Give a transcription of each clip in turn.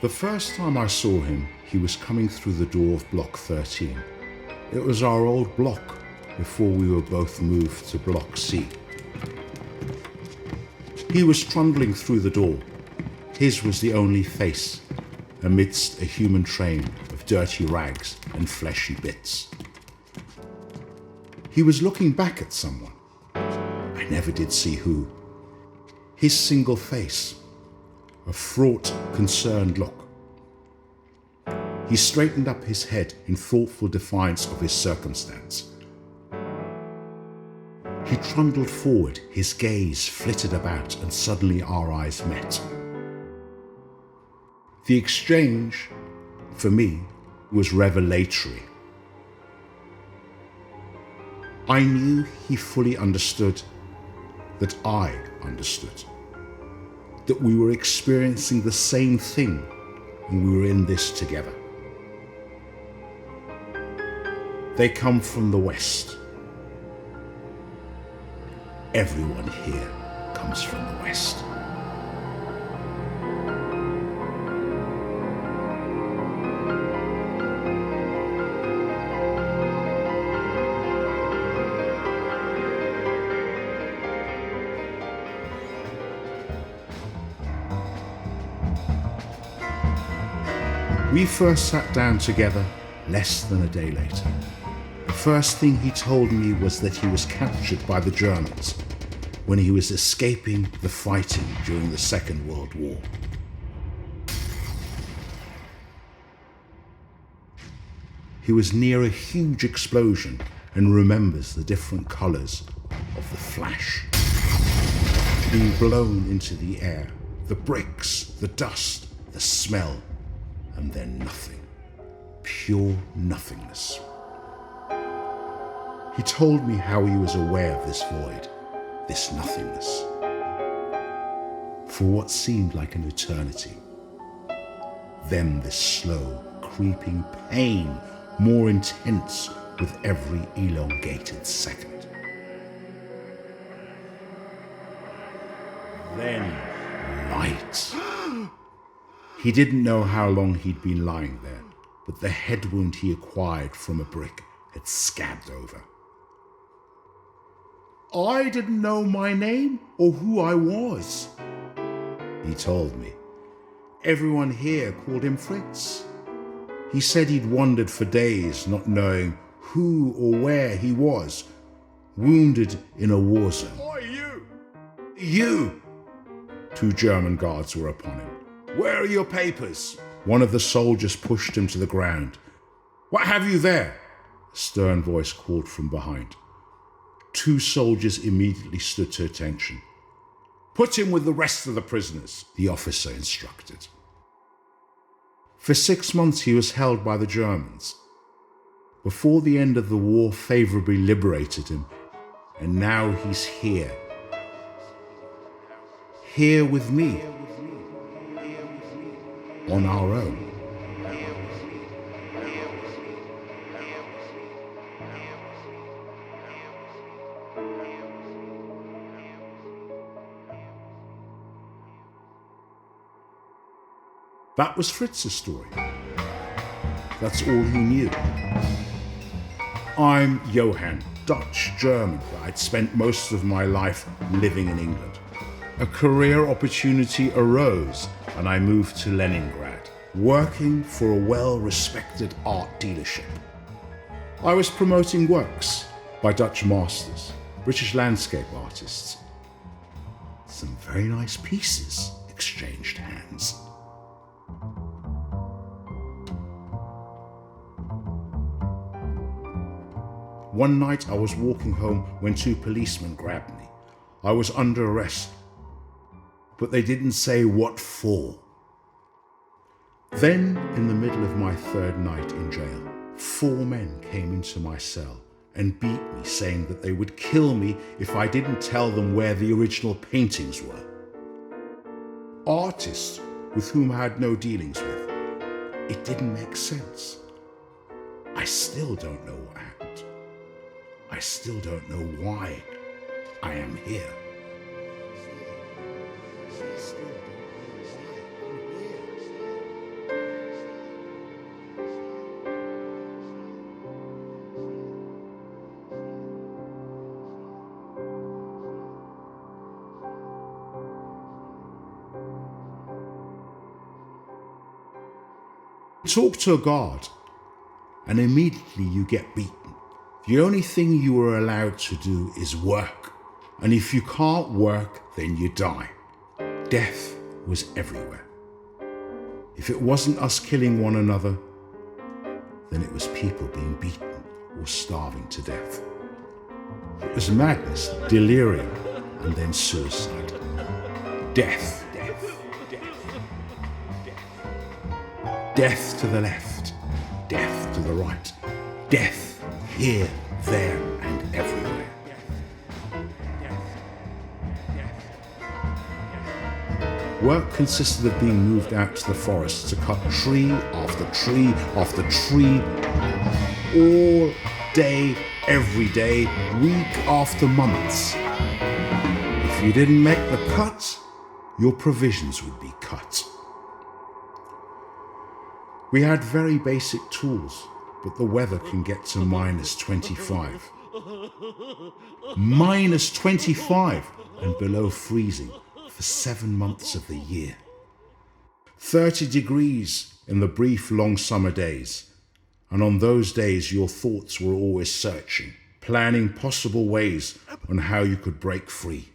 The first time I saw him, he was coming through the door of Block 13. It was our old block before we were both moved to Block C. He was trundling through the door. His was the only face, amidst a human train of dirty rags and fleshy bits. He was looking back at someone. I never did see who. His single face, a fraught, concerned look. He straightened up his head in thoughtful defiance of his circumstance. He trundled forward, his gaze flitted about, and suddenly our eyes met. The exchange, for me, was revelatory. I knew he fully understood that I understood, that we were experiencing the same thing and we were in this together. They come from the West. Everyone here comes from the West. We first sat down together less than a day later. The first thing he told me was that he was captured by the Germans when he was escaping the fighting during the Second World War. He was near a huge explosion and remembers the different colours of the flash being blown into the air, the bricks, the dust, the smell, and then nothing, pure nothingness. He told me how he was aware of this void, this nothingness, for what seemed like an eternity. Then this slow, creeping pain, more intense with every elongated second. Then light. He didn't know how long he'd been lying there, but the head wound he acquired from a brick had scabbed over. I didn't know my name or who I was, he told me. Everyone here called him Fritz. He said he'd wandered for days, not knowing who or where he was, wounded in a war zone. Oi, you! You! 2 German guards were upon him. Where are your papers? One of the soldiers pushed him to the ground. What have you there? A stern voice called from behind. 2 soldiers immediately stood to attention. Put him with the rest of the prisoners, the officer instructed. For 6 months he was held by the Germans. Before the end of the war favourably liberated him, and now he's here. Here with me. On our own. That was Fritz's story. That's all he knew. I'm Johann, Dutch German. I'd spent most of my life living in England. A career opportunity arose and I moved to Leningrad, working for a well-respected art dealership. I was promoting works by Dutch masters, British landscape artists. Some very nice pieces exchanged hands. One night I was walking home when 2 policemen grabbed me. I was under arrest, but they didn't say what for. Then, in the middle of my 3rd night in jail, 4 men came into my cell and beat me, saying that they would kill me if I didn't tell them where the original paintings were. Artists with whom I had no dealings with. It didn't make sense. I still don't know what happened. I still don't know why I am here. talk to a guard, and immediately you get beaten. The only thing you are allowed to do is work, and if you can't work, then you die. Death was everywhere. If it wasn't us killing one another, then it was people being beaten or starving to death. It was madness, delirium, and then suicide. Death. Death to the left, death to the right, death here, there, and everywhere. Work consisted of being moved out to the forest to cut tree after tree after tree, all day, every day, week after months. If you didn't make the cut, your provisions would be cut. We had very basic tools, but the weather can get to -25. -25 and below freezing for 7 months of the year. 30 degrees in the brief long summer days. And on those days, your thoughts were always searching, planning possible ways on how you could break free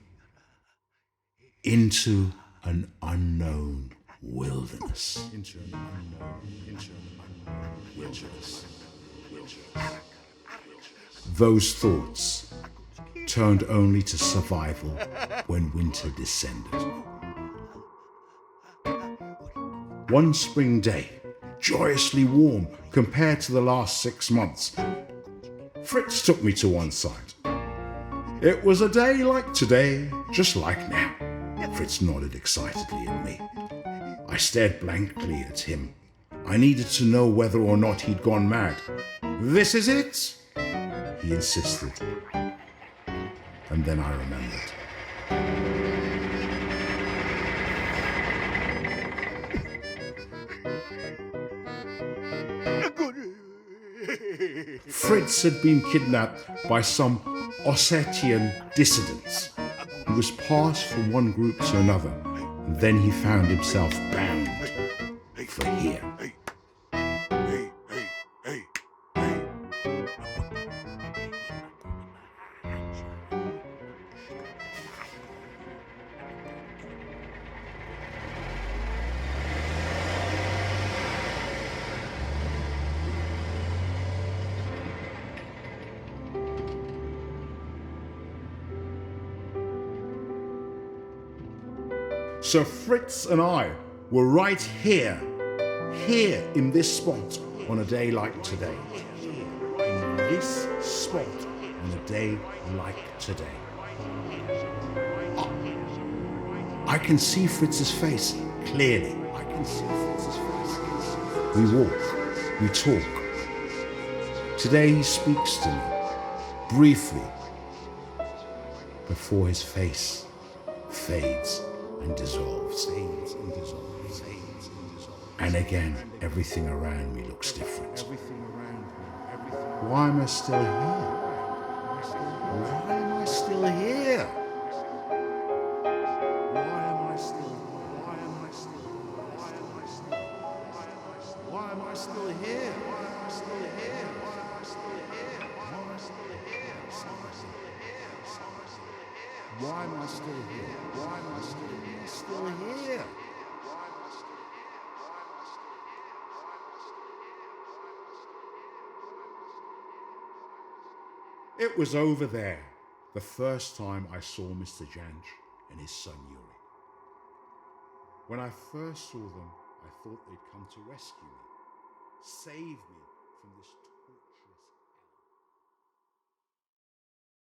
into an unknown wilderness. Those thoughts turned only to survival when winter descended. One spring day, joyously warm compared to the last 6 months, Fritz took me to one side. It was a day like today, just like now. Fritz nodded excitedly at me. I stared blankly at him. I needed to know whether or not he'd gone mad. "This is it," he insisted. And then I remembered. Fritz had been kidnapped by some Ossetian dissidents. He was passed from one group to another, and then he found himself bound for here. So Fritz and I were right here in this spot on a day like today. In this spot on a day like today. I can see Fritz's face clearly. We walk, we talk. Today he speaks to me, briefly, before his face fades and dissolves. And again, everything around me looks different. Why am I still here? Why am I still here? Why am I still here? Why am I still here? Why am I still here? It was over there, the first time I saw Mr. Jansch and his son Yuri. When I first saw them, I thought they'd come to rescue me, save me from this